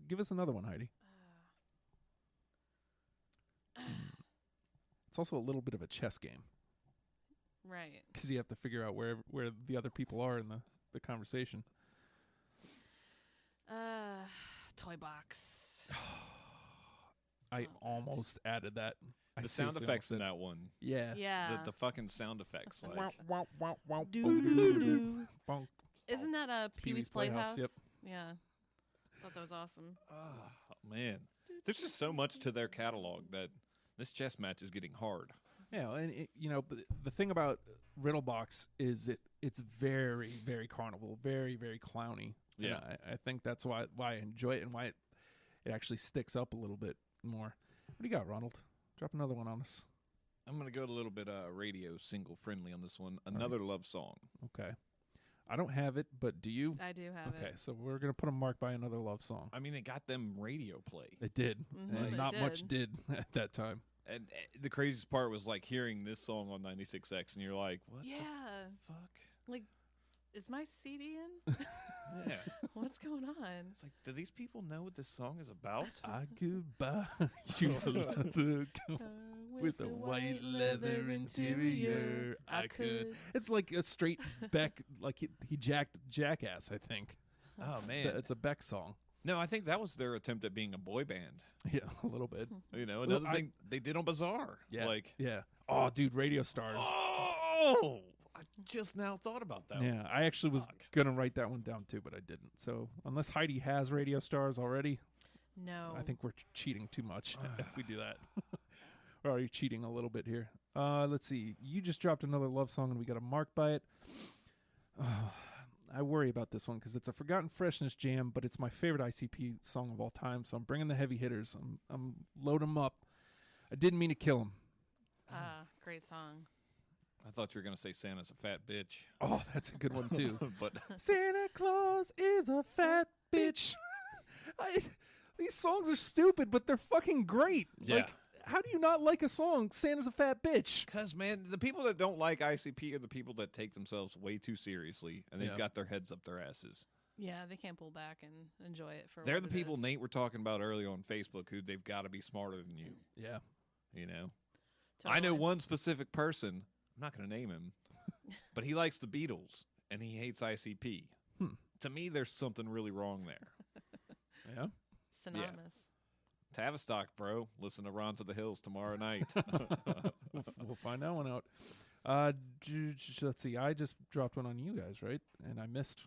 Give us another one, Heidi. It's also a little bit of a chess game
Right.
because you have to figure out where the other people are in the conversation.
Toy box.
I
Love that.
almost added that. I
The sound
seriously
effects in
almost
that one.
did. Yeah.
Yeah.
The fucking sound effects. Like,
Doo-doo-doo-doo.
Bonk.
Isn't that a Pee
Pee-wee's
Wee's Playhouse?
Yep.
Yeah. Thought that was awesome.
oh man, there's just so much to their catalog that this chess match is getting hard.
Yeah, and but the thing about Riddlebox is it's very, very carnival, very, very clowny. And
Yeah.
I think that's why I enjoy it and why it actually sticks up a little bit more. What do you got, Ronald? Drop another one on us.
I'm gonna go a little bit radio single friendly on this one. Another love song.
Okay. I don't have it, but do you?
I do have
Okay,
it.
so we're gonna put a mark by another love song.
I mean, it got them radio play.
It did,
Mhm,
and
it
not much
did.
did at that time.
And the craziest part was like hearing this song on 96X, and you're like, what
Yeah.
the fuck?
Like, is my CD in?
Yeah.
What's going on?
It's like, do these people know what this song is about?
I could buy you a leather coat with a white leather interior. I could. It's like a straight Beck, like he jacked Jackass, I think.
Oh, man.
It's a Beck song.
No, I think that was their attempt at being a boy band.
Yeah, a little bit.
You know, another
Well,
thing they did on Bizarre.
Yeah.
Like,
Yeah. Oh, dude, Radio Stars.
oh, I just now thought about that.
Yeah, I actually was
Fuck.
gonna write that one down too, but I didn't. So unless Heidi has Radio Stars already,
No.
I think we're cheating too much if we do that. Or are you cheating a little bit here? Let's see. You just dropped another love song, and we got a mark by it. I worry about this one because it's a Forgotten Freshness jam, but it's my favorite ICP song of all time. So I'm bringing the heavy hitters. I'm loading them up. I didn't mean to kill him.
Great song.
I thought you were going to say Santa's a fat bitch.
Oh, that's a good one too.
But
Santa Claus is a fat bitch. These songs are stupid, but they're fucking great.
Yeah.
Like, how do you not like a song, Santa's a fat bitch?
because, man, the people that don't like ICP are the people that take themselves way too seriously, and they've
Yeah.
got their heads up their asses.
Yeah, they can't pull back and enjoy it for.
They're
what
the
it
people
is.
Nate were talking about earlier on Facebook who they've got to be smarter than you,
Yeah.
you know? I know
Totally.
one specific person, I'm not going to name him, but he likes the Beatles, and he hates ICP. To me, there's something really wrong there.
Yeah.
Synonymous.
Tavistock, bro. Listen to Ron to the Hills tomorrow night.
We'll find that one out. Let's see. I just dropped one on you guys, right? And I missed,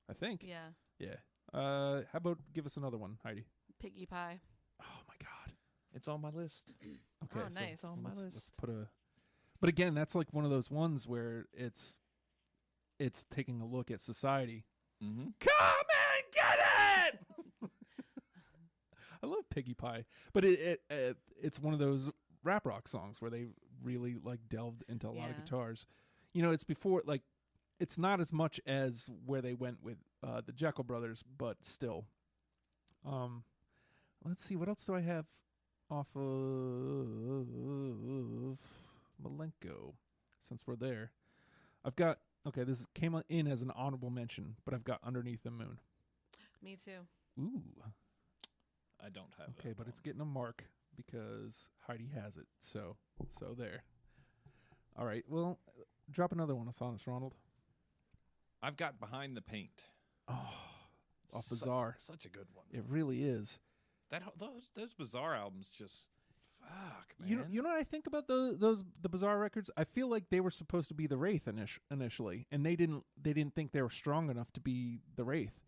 I think.
Yeah.
Yeah. How about give us another one, Heidi?
Piggy pie.
Oh my God.
It's on my list.
Okay.
Oh,
so
nice. It's on
my
let's
list.
put a. But again, that's like one of those ones where it's taking a look at society.
Mm-hmm.
Come and get it. I love Piggy Pie, but it's one of those rap rock songs where they really like delved into a lot of
Yeah.
guitars. You know, it's before like it's not as much as where they went with the Jekyll Brothers, but still. Let's see, what else do I have off of Malenko? Since we're there, I've got this came in as an honorable mention, but I've got Underneath the Moon.
Me too.
Ooh.
I don't have
Okay,
that
but it's
one.
getting a mark because Heidi has it. So there. All right. Well, drop another one on us, Ronald.
I've got Behind the Paint.
Oh, off Bizarre.
Such a good one.
It really is.
Those Bizarre albums just fuck, man.
You know what I think about the Bizarre records? I feel like they were supposed to be the Wraith initially, and they didn't think they were strong enough to be the Wraith,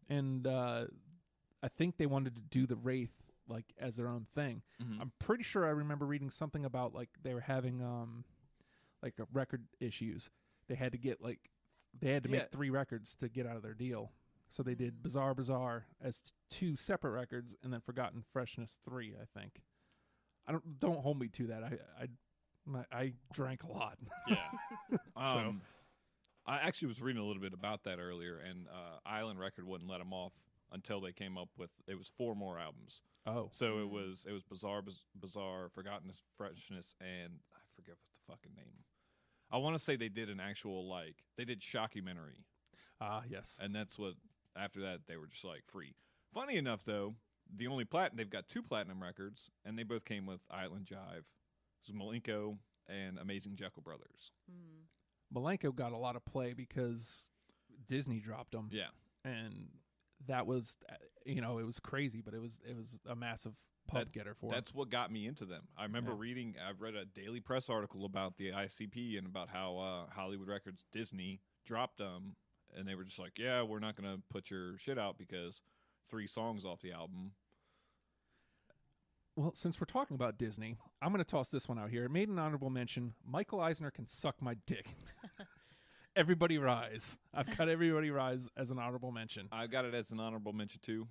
and I think they wanted to do the Wraith like as their own thing.
Mhm.
I'm pretty sure I remember reading something about like they were having like a record issues. They had to get
Yeah.
make 3 records to get out of their deal. So they did Bizarre as 2 separate records, and then Forgotten Freshness 3, I think. Don't hold me to that. I drank a lot.
Yeah.
So-
I actually was reading a little bit about that earlier, and Island Record wouldn't let them off until they came up with it was 4 more albums.
Oh,
So it was Bizarre, Forgotten Freshness, and I forget what the fucking name. I want to say they did an actual they did Shockumentary,
yes.
and that's what after that they were just like free. Funny enough, though, the only they've got 2 platinum records, and they both came with Island Jive. This is Malenko and Amazing Jekyll Brothers.
Malenko got a lot of play because Disney dropped them.
Yeah.
And that was, it was crazy, but it was a massive pub getter for 'em.
That's what got me into them. I remember I read a Daily Press article about the ICP and about how Hollywood Records Disney dropped them, and they were just like, yeah, we're not going to put your shit out because 3 songs off the album.
Well, since we're talking about Disney, I'm going to toss this one out here. It made an honorable mention. Michael Eisner can suck my dick. Everybody Rise. I've got Everybody Rise as an honorable mention.
I got it as an honorable mention too.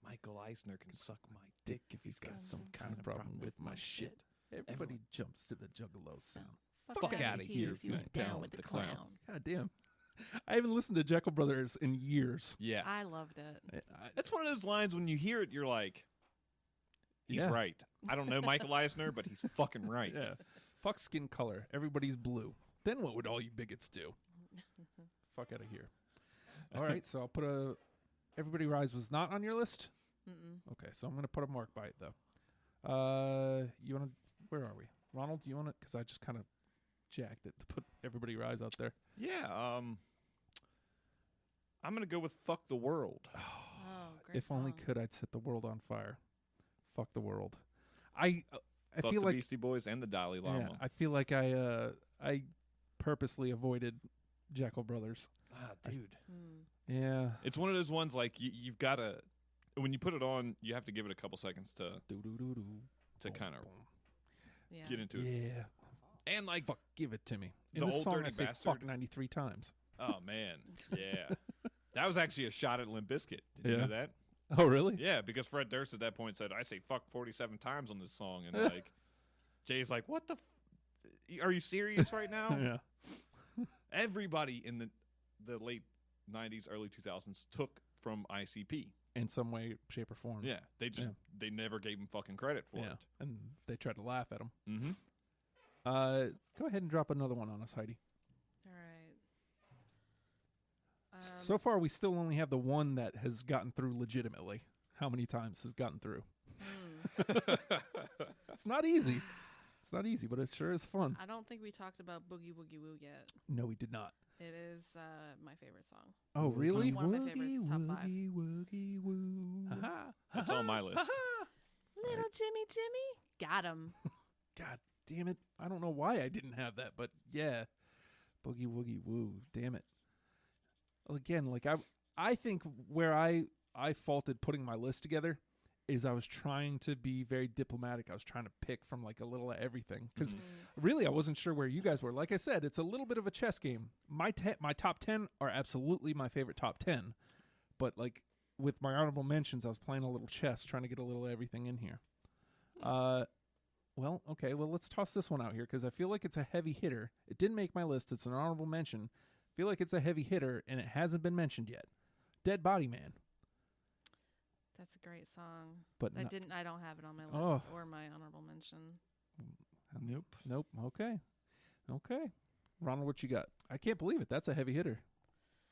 Michael Eisner can suck my dick
if he's got some kind of problem with my shit. Everybody jumps to the Juggalo sound.
Fuck outta here if you ain't down with the clown.
God damn. I haven't listened to Jekyll Brothers in years.
Yeah.
I loved it.
That's one of those lines when you hear it, you're like, he's
Yeah.
right. I don't know Michael Eisner, but he's fucking right.
Yeah. Fuck skin color. Everybody's blue. Then what would all you bigots do? Fuck out of here. All right, so I'll put a. Everybody Rise was not on your list?
Mm-mm.
Okay, so I'm going to put a mark by it, though. You want to. Where are we? Ronald, do you want to. Because I just kind of jacked it to put Everybody Rise out there.
Yeah. I'm going to go with Fuck the World.
Oh, great
If only
song.
could, I'd set the world on fire. Fuck the world. I
Fuck
feel
the
like.
Beastie Boys and the Dalai Lama.
Yeah, I feel like I purposely avoided Jekyll Brothers.
Dude.
Mm.
Yeah.
It's one of those ones like you've got to, when you put it on, you have to give it a couple seconds to kind of
Yeah.
get into it.
Yeah.
And like,
Fuck, give it to me. In
The
this
Old
song,
Dirty
I say
Bastard.
fuck 93 times.
oh man, yeah. That was actually a shot at Limp Bizkit. Did you
Yeah.
know that?
Oh, really?
Yeah, because Fred Durst at that point said, I say fuck 47 times on this song. And like, Jay's like, what the are you serious right now?
Yeah.
Everybody in the late 90s, early 2000s took from ICP.
In some way, shape, or form.
Yeah, they just,
Yeah.
they never gave him fucking credit for
Yeah.
it.
And they tried to laugh at him.
Mm-hmm.
Go ahead and drop another one on us, Heidi.
All right.
So far, we still only have the one that has gotten through legitimately. How many times has gotten through? It's not easy. It's not easy, but it sure is fun.
I don't think we talked about Boogie Woogie Woo yet.
No, we did not.
It is my favorite song.
Oh, really?
One of my favorites, top 5.
Woogie woo.
That's on my list.
Little Jimmy, got him.
God damn it. I don't know why I didn't have that, but yeah. Boogie Woogie Woo. Damn it. Well, again, like I think where I faulted putting my list together is I was trying to be very diplomatic. I was trying to pick from like a little of everything because really I wasn't sure where you guys were. Like I said, it's a little bit of a chess game. My top 10 are absolutely my favorite top 10, but like with my honorable mentions, I was playing a little chess, trying to get a little of everything in here. Well, okay, well let's toss this one out here because I feel like it's a heavy hitter. It didn't make my list. It's an honorable mention. I feel like it's a heavy hitter and it hasn't been mentioned yet. Dead Body Man.
That's a great song.
But
I
no-
don't have it on my list
Oh.
or my honorable mention.
Nope.
Okay. Ronald, what you got? I can't believe it. That's a heavy hitter.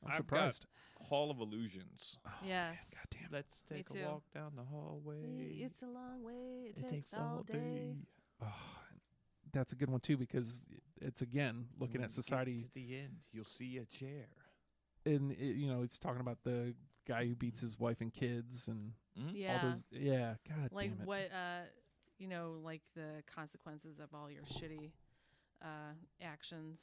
I'm
I've
surprised.
got Hall of Illusions.
Yes.
God damn.
Let's
Me
take
too.
a walk down the hallway.
It's a long way. It takes all day.
Oh, that's a good one too because it's again looking at society
To the end, you'll see a chair.
and it's talking about the guy who beats his wife and kids and
Yeah.
all those. Yeah, God
Like
damn it.
what like the consequences of all your shitty actions.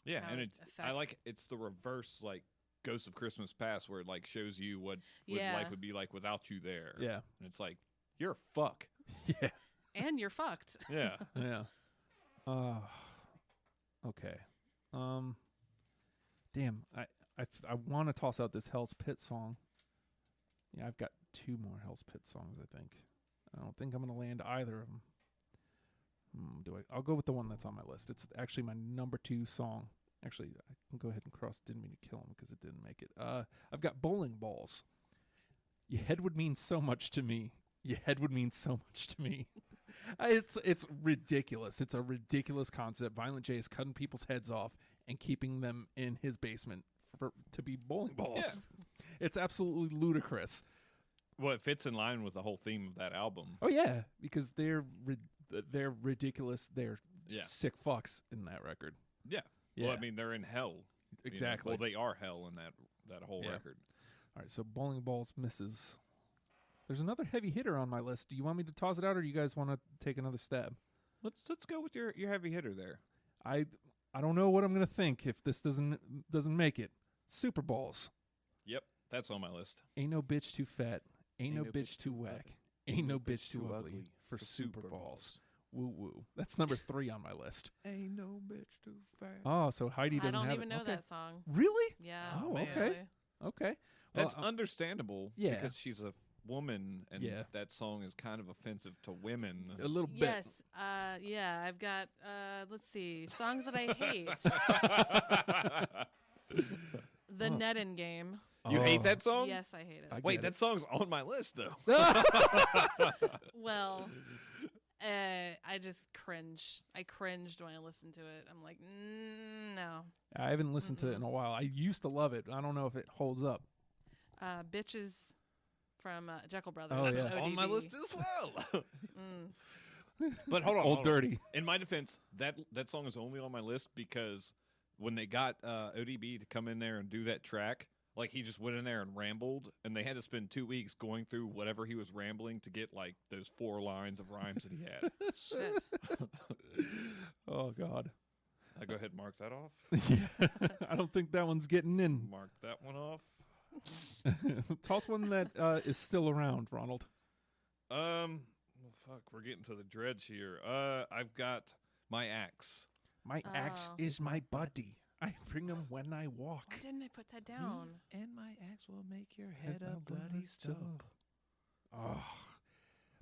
Yeah,
How
and
it
I
affects-
like it's the reverse, like Ghost of Christmas Past, where it like shows you what
Yeah.
life would be like without you there.
Yeah,
and it's like you're a fuck.
yeah,
And you're fucked.
Yeah,
yeah. Okay. Damn. I want to toss out this Hell's Pit song. Yeah, I've got 2 more Hell's Pit songs. I think. I don't think I'm gonna land either of them. I'll go with the one that's on my list. It's actually my number 2 song. Actually, I can go ahead and cross. Didn't mean to kill him because it didn't make it. I've got Bowling Balls. Your head would mean so much to me. Your head would mean so much to me. It's ridiculous. It's a ridiculous concept. Violent J is cutting people's heads off and keeping them in his basement to be bowling balls. It's absolutely ludicrous.
well, it fits in line with the whole theme of that album.
Oh yeah, because they're ridiculous. They're
Yeah,
sick fucks in that record.
yeah.
Yeah,
Well, I mean, they're in hell. you know.
exactly.
Well, they are hell in that whole
Yeah.
record.
All right, so Bowling Balls misses. There's another heavy hitter on my list. Do you want me to toss it out, or do you guys want to take another stab?
Let's go with your heavy hitter there.
I don't know what I'm gonna think if this doesn't make it. Super Balls.
Yep, that's on my list.
Ain't no bitch too fat. Ain't no bitch too whack. Ain't no bitch too ugly for Super Balls. Woo woo. That's number 3 on my list.
Ain't no bitch too fat.
Oh, so Heidi
I
doesn't
don't
have
even
it.
know
Okay.
that song.
Really?
Yeah.
Oh,
man.
okay.
really.
Okay.
That's
Well,
understandable.
yeah.
because she's a woman, and
Yeah.
that song is kind of offensive to women.
a little bit.
Yes. Yeah. I've got. Let's see. Songs that I hate. The Nedden Game.
You hate that song?
Yes, I hate it.
I
Wait,
get
that song's on my list though.
Well, I just cringe. I cringed when I listened to it. I'm like, no.
I haven't listened to it in a while. I used to love it. I don't know if it holds up.
Bitches from Jekyll Brothers.
Oh,
It's
yeah.
On my
ODB.
list as well. But hold on.
Old
hold on.
Dirty.
In my defense, that song is only on my list because when they got ODB to come in there and do that track, like he just went in there and rambled, and they had to spend 2 weeks going through whatever he was rambling to get like those 4 lines of rhymes that he had.
Shit.
Oh, God.
I go ahead and mark that off.
Yeah. I don't think that one's getting in.
Mark that one off.
Toss one that is still around, Ronald.
Well, fuck, we're getting to the dredge here. I've got my axe.
My axe
Oh.
is my buddy. I bring him when I walk.
Why didn't I put that down?
And my axe will make your
Head a bloody stop. Oh.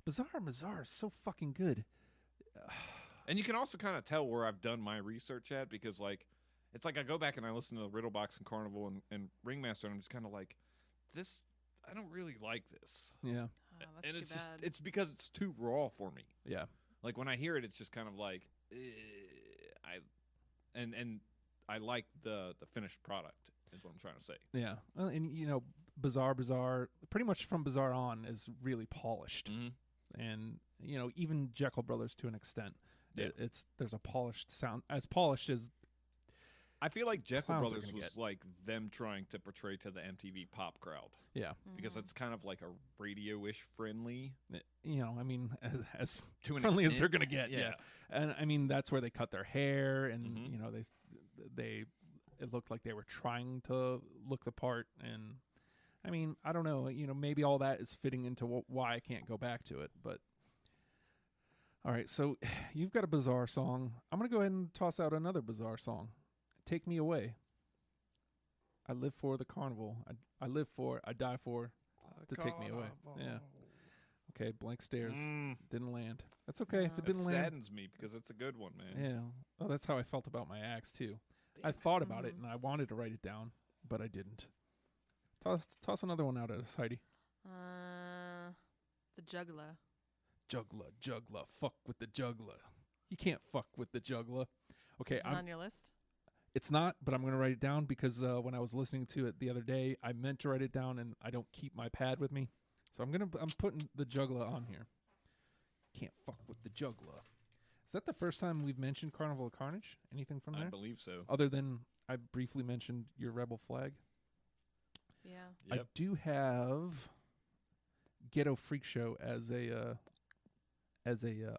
Bizarre is so fucking good.
And you can also kind of tell where I've done my research at because, like, it's like I go back and I listen to Riddlebox and Carnival and Ringmaster, and I'm just kind of like, this, I don't really like this.
Yeah.
Oh, that's
And
too
it's
bad.
just, it's because it's too raw for me.
Yeah.
Like, when I hear it, it's just kind of like, and I like the finished product, is what I'm trying to say.
Yeah. Well, and, you know, Bizarre, pretty much from Bizarre on is really polished.
Mm-hmm.
And, you know, even Jekyll Brothers to an extent.
Yeah.
There's a polished sound, as polished as
I feel like Jekyll
Clowns are
Brothers
gonna
was
get.
like them trying to portray to the MTV pop crowd
yeah.
because
Mhm.
that's kind of like a radio-ish friendly
You know, I mean, as
to an
friendly as
extent.
they're gonna get. Yeah. And I mean, that's where they cut their hair, and
Mhm.
you know, they it looked like they were trying to look the part. And I mean, I don't know. You know, maybe all that is fitting into why I can't go back to it. But all right, so you've got a Bizarre song. I'm gonna go ahead and toss out another Bizarre song. Take Me Away. I live for the carnival. I live for, I die for, to take me away. Yeah. Okay, blank stares. Didn't land. That's okay if it
That
didn't land.
saddens me because it's a good one, man.
Yeah. Oh, that's how I felt about my axe too. I thought about it and I wanted to write it down, but I didn't. Toss another one out at us, Heidi.
The Juggler.
Juggler. Fuck with the juggler. You can't fuck with the juggler. Okay,
Is it on your list?
It's not, but I'm going to write it down because when I was listening to it the other day, I meant to write it down and I don't keep my pad with me. So I'm putting the juggler on here. Can't fuck with the juggler. Is that the first time we've mentioned Carnival of Carnage? Anything from there?
I believe so.
Other than I briefly mentioned your Rebel Flag.
Yeah.
I do have Ghetto Freak Show as a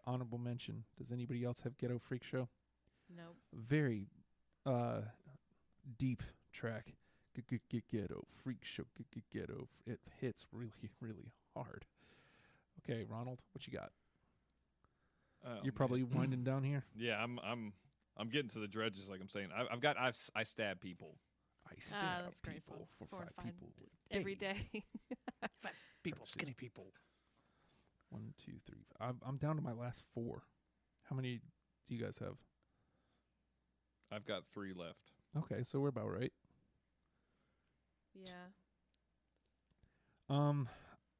honorable mention. Does anybody else have Ghetto Freak Show?
Nope.
Very deep track. Ghetto Freak Show. Ghetto. It hits really, really hard. Okay, Ronald, what you got?
Oh,
You're probably winding down here.
Yeah, I'm getting to the dredges, like I'm saying. I stab people.
I stab
that's great
people
song.
for
4 or
5
5
people
every day.
Fat people,
Versus-
skinny people.
1, 2, 3. I'm down to my last 4. How many do you guys have?
I've got 3 left.
Okay, so we're about right.
Yeah.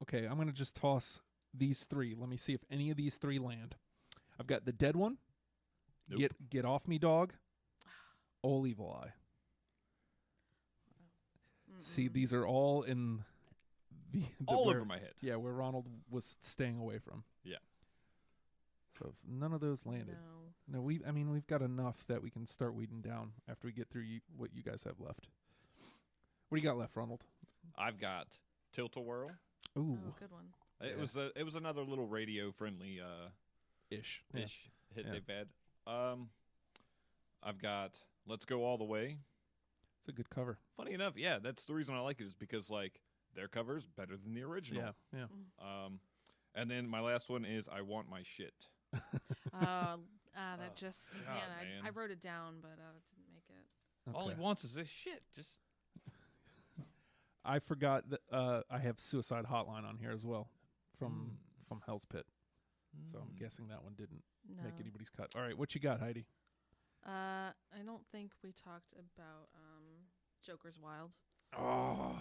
Okay, I'm gonna just toss these 3. Let me see if any of these 3 land. I've got the dead one.
Nope.
Get off me, dog. All Evil Eye. See, these are all in the
All
where-
over my head.
Yeah, where Ronald was staying away from.
Yeah.
So if none of those landed.
No.
No, we've got enough that we can start weeding down after we get through what you guys have left. What do you got left, Ronald?
I've got Tilt-A-Whirl.
Ooh,
Oh, good one.
It
Yeah.
was another little radio friendly
ish.
ish hit
Yeah.
they've had. I've got Let's Go All the Way.
It's a good cover.
Funny enough, yeah, that's the reason I like it is because like their cover's better than the original.
Yeah.
And then my last one is I Want My Shit.
That just man, I wrote it down, but didn't make it.
All he
Okay.
wants is this shit. Just
I forgot that I have Suicide Hotline on here as well from Hell's Pit. So I'm guessing that one didn't
No.
make anybody's cut. All right, what you got, Heidi?
I don't think we talked about Joker's Wild.
Oh,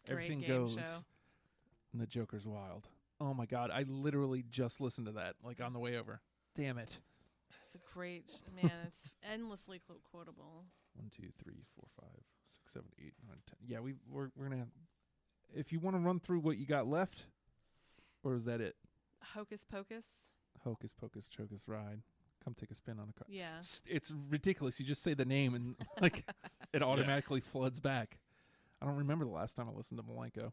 Great
everything
game
goes.
show.
And the Joker's wild. Oh my God! I literally just listened to that like on the way over. Damn it!
It's a great man. It's endlessly quotable.
1, 2, 3, 4, 5, 6, 7, 8, 9, 10. Yeah, we're gonna. If you want to run through what you got left, or is that it?
Hocus Pocus.
Hocus Pocus Chocus Ride. Come take a spin on a car.
Yeah.
It's ridiculous. You just say the name and like it automatically floods back. I don't remember the last time I listened to Malenko.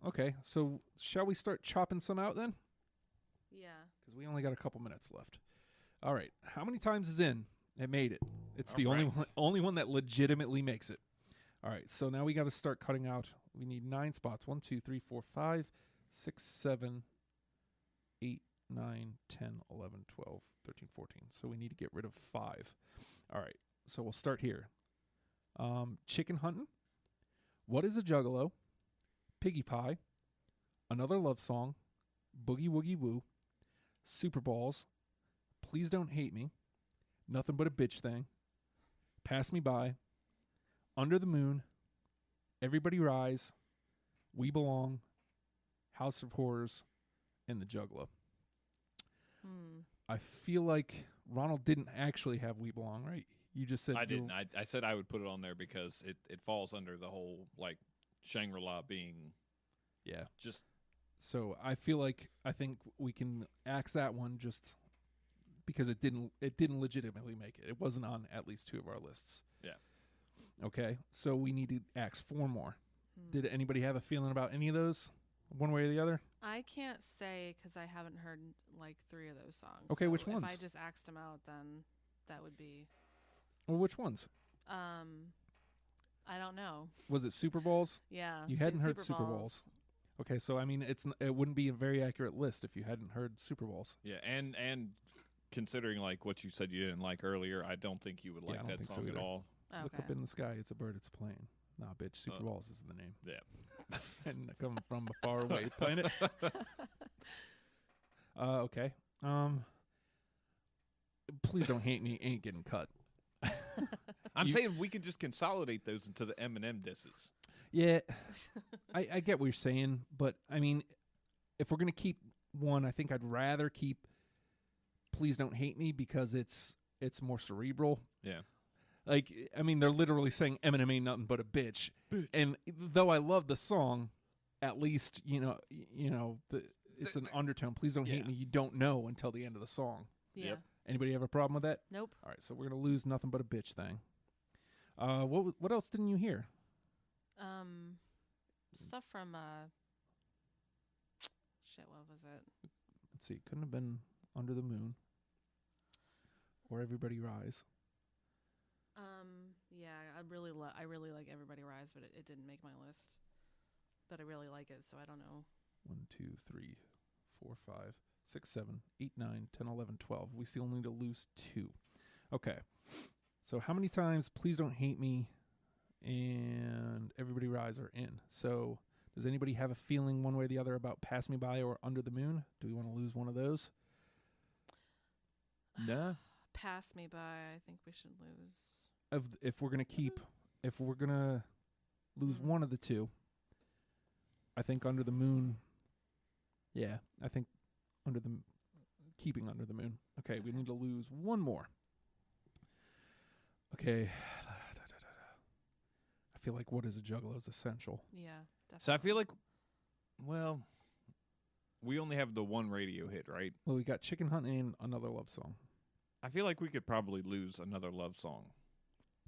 Okay, so shall we start chopping some out then?
Yeah.
Because we only got a couple minutes left. All right, how many times is in? It made it. It's
All
the
right.
only one that legitimately makes it. All right, so now we got to start cutting out. We need 9 spots. 1, 2, 3, 4, 5, 6, 7, 8, 9, 10, 11, 12, 13, 14. So we need to get rid of 5. All right, so we'll start here. Chicken hunting. What is a juggalo? Piggy pie. Another love song. Boogie woogie woo. Super balls. Please don't hate me. Nothing but a bitch thing. Pass me by. Under the moon. Everybody rise. We belong. House of Horrors. And the Juggalo. I feel like Ronald didn't actually have We Belong, right? You just said
I didn't. I said I would put it on there because it falls under the whole like Shangri-La being just
So I feel like I think we can axe that one just because it didn't legitimately make it. It wasn't on at least 2 of our lists.
Yeah.
Okay, so we need to axe 4 more. Did anybody have a feeling about any of those, one way or the other?
I can't say because I haven't heard like 3 of those songs.
Okay,
so
which ones?
If I just axed them out, then that would be.
Well, which ones?
I don't know.
Was it Super Bowls?
Yeah.
You hadn't heard Super Bowls. Okay, so I mean, it wouldn't be a very accurate list if you hadn't heard Super Bowls.
yeah, and considering like what you said you didn't like earlier, I don't think you would
Yeah, I
like
don't
that
think so
song at
either.
all.
Okay.
Look up in the sky, it's a bird, it's a plane. Nah, bitch, Super Bowls is the name.
Yeah.
And come from a faraway planet. Okay. Please don't hate me. Ain't getting cut.
I'm saying we could just consolidate those into the Eminem disses.
Yeah, I get what you're saying, but I mean, if we're gonna keep one, I think I'd rather keep "Please Don't Hate Me" because it's more cerebral.
Yeah.
Like, I mean, they're literally saying Eminem ain't nothing but a bitch. And though I love the song, at least it's an undertone. Please don't hate me. You don't know until the end of the song.
Yeah.
Yep.
Anybody have a problem with that?
Nope.
All right, so we're gonna lose nothing but a bitch thing. What else didn't you hear?
Stuff from shit. What was it?
Let's see. Couldn't have been Under the Moon or Everybody Rise.
Yeah, I really like Everybody Rise, but it didn't make my list. But I really like it, so I don't know.
1, 2, 3, 4, 5, 6, 7, 8, 9, 10, 11, 12. We still need to lose 2. Okay. So how many times Please Don't Hate Me and Everybody Rise are in? So does anybody have a feeling one way or the other about Pass Me By or Under the Moon? Do we want to lose one of those?
Nah.
Pass Me By. I think we should lose.
If we're gonna lose one of the 2, I think Under the Moon. Yeah, I think keeping Under the Moon. Okay, we need to lose one more. Okay. I feel like What is a Juggalo is essential.
Yeah, definitely.
So I feel like, well, we only have the one radio hit, right?
Well, we got Chicken Hunt and Another Love Song.
I feel like we could probably lose Another Love Song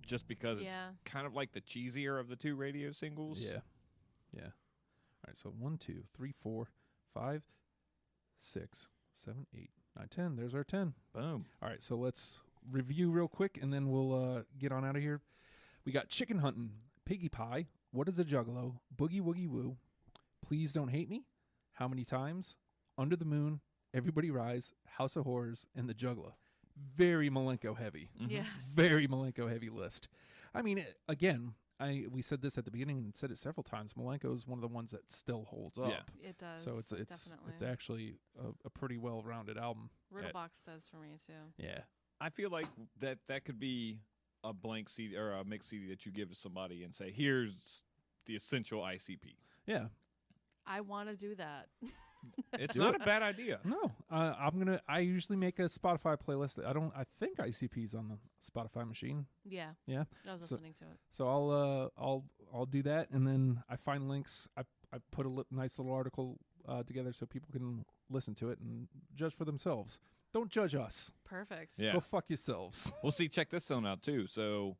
just because it's kind of like the cheesier of the 2 radio singles.
Yeah. Yeah. All right, so 1, 2, 3, 4, 5, 6, 7, 8, 9, 10. There's our 10.
Boom.
All right, so let's review real quick, and then we'll get on out of here. We got Chicken Hunting, Piggy Pie, What is a Juggalo, Boogie Woogie Woo, Please Don't Hate Me, How Many Times, Under the Moon, Everybody Rise, House of Horrors, and the Juggalo. Very Malenko heavy.
Mm-hmm.
Yes.
Very Malenko heavy list. I mean, again, we said this at the beginning and said it several times. Malenko is one of the ones that still holds up.
Yeah.
It does.
So it's
definitely.
actually a pretty well-rounded album.
Riddlebox does for me too.
Yeah.
I feel like that could be a blank CD or a mixed CD that you give to somebody and say, "Here's the essential ICP."
Yeah.
I want to do that.
It's not a bad idea.
No, I usually make a Spotify playlist. I think ICP's on the Spotify machine.
Yeah.
Yeah.
I was listening to it.
So I'll do that, and then I find links. I put a nice little article together so people can listen to it and judge for themselves. Don't judge us.
Perfect.
Yeah.
Go fuck yourselves.
Well, see, check this one out too. So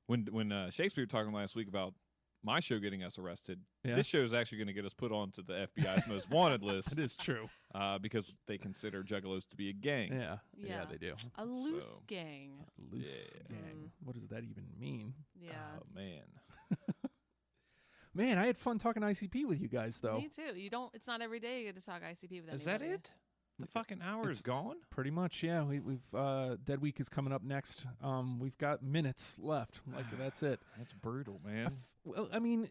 when Shakespeare was talking last week about my show getting us arrested,
Yeah.
this show is actually going to get us put onto the FBI's most wanted list.
It is true.
Because they consider juggalos to be a gang.
Yeah.
Yeah.
They do.
A loose
So-
gang.
Loose
Yeah.
gang. What does that even mean?
Yeah.
Oh man.
Man, I had fun talking ICP with you guys, though.
Me too. You don't. It's not every day you get to talk ICP with
Is that
anybody.
it? The fucking hour is gone?
Pretty much, yeah. We've Dead Week is coming up next. We've got minutes left. Like that's it.
That's brutal, man.
Well, I mean,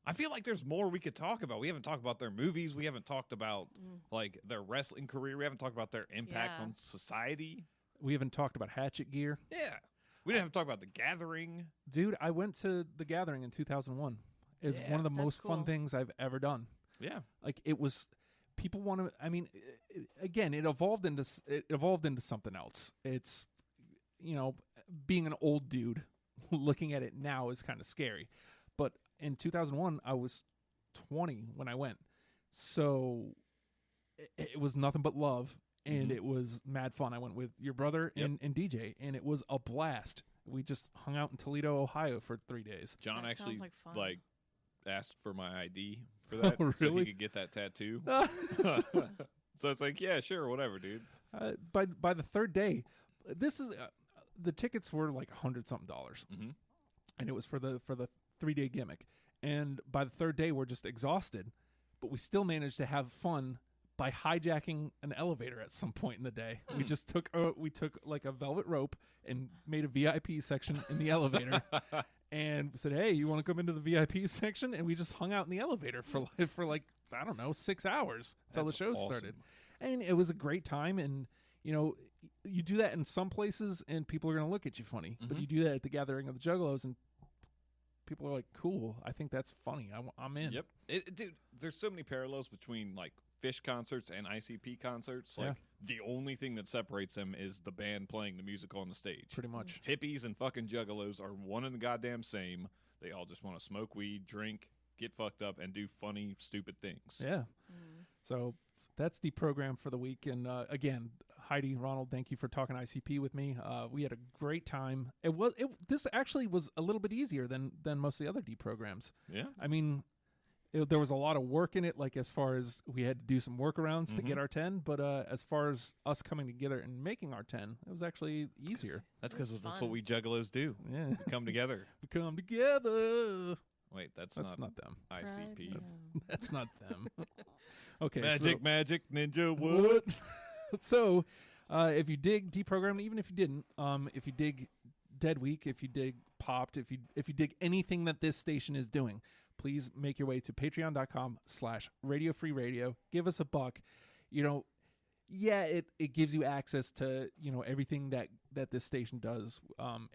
I feel like there's more we could talk about. We haven't talked about their movies. We haven't talked about like their wrestling career. We haven't talked about their impact
Yeah.
on society.
we haven't talked about Hatchet Gear.
Yeah. We didn't have to talk about The Gathering.
Dude, I went to The Gathering in 2001. It's
Yeah,
one of the
that's
most fun
cool.
things I've ever done.
Yeah.
Like it was, people want to. I mean, again, it evolved into something else. It's, being an old dude, looking at it now is kind of scary. But in 2001, I was 20 when I went, so it was nothing but love, and it was mad fun. I went with your brother and DJ, and it was a blast. We just hung out in Toledo, Ohio for 3 days.
John
That
actually
sounds like fun.
asked for my ID for that so
really?
he could get that tattoo. So it's like, yeah, sure, whatever, dude.
By the third day, this is the tickets were like $100-something, and it was for the 3-day gimmick. And by the third day, we're just exhausted, but we still managed to have fun by hijacking an elevator at some point in the day. We just took like a velvet rope and made a VIP section in the elevator. And said, "Hey, you want to come into the VIP section?" And we just hung out in the elevator for like I don't know 6 hours until the
That's
show
awesome.
started, and it was a great time. And you do that in some places, and people are gonna look at you funny. But you do that at the Gathering of the Juggalos, and people are like, "Cool, I think that's funny. I'm in."
Yep. Dude, there's so many parallels between like Fish concerts and ICP concerts.
Yeah.
Like the only thing that separates them is the band playing the music on the stage.
Pretty much.
Hippies and fucking juggalos are one and the goddamn same. They all just want to smoke weed, drink, get fucked up, and do funny, stupid things.
Yeah. So that's the program for the week. And again, Heidi, Ronald, thank you for talking ICP with me. We had a great time. This actually was a little bit easier than most of the other D programs.
Yeah.
I mean, there was a lot of work in it, like as far as we had to do some workarounds to get our 10. But as far as us coming together and making our 10, it was actually easier.
That's because
It's
that's
fun.
what we juggalos do.
Yeah.
We come together.
We come together.
Wait, that's
That's
not
not them.
ICP.
That's not them. Okay.
Magic Ninja
What?
Wood.
So, if you dig Deprogrammed, even if you didn't, if you dig Dead Week, if you dig Popped, if you dig anything that this station is doing, please make your way to patreon.com/Radio Free Radio. Give us $1. It gives you access to everything that this station does,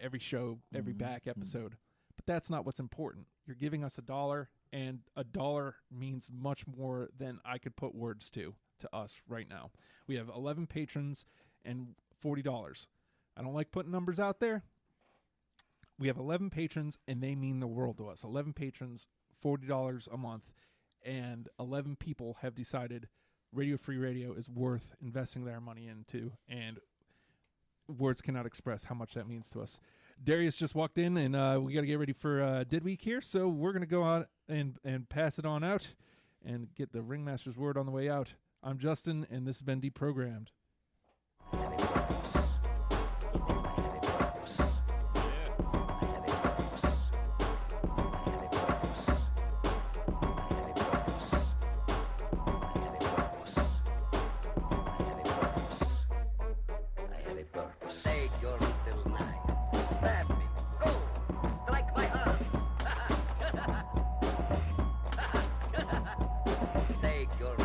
every show, every back episode. But that's not what's important. You're giving us $1, and $1 means much more than I could put words to us right now. We have 11 patrons and $40. I don't like putting numbers out there. We have 11 patrons, and they mean the world to us. 11 patrons, $40 a month, and 11 people have decided Radio Free Radio is worth investing their money into, and words cannot express how much that means to us. Darius just walked in, and we got to get ready for Dead Week here, so we're going to go out and pass it on out and get the Ringmaster's word on the way out. I'm Justin, and this has been Deprogrammed.
Take your little knife, stab me, go, strike my heart. Take your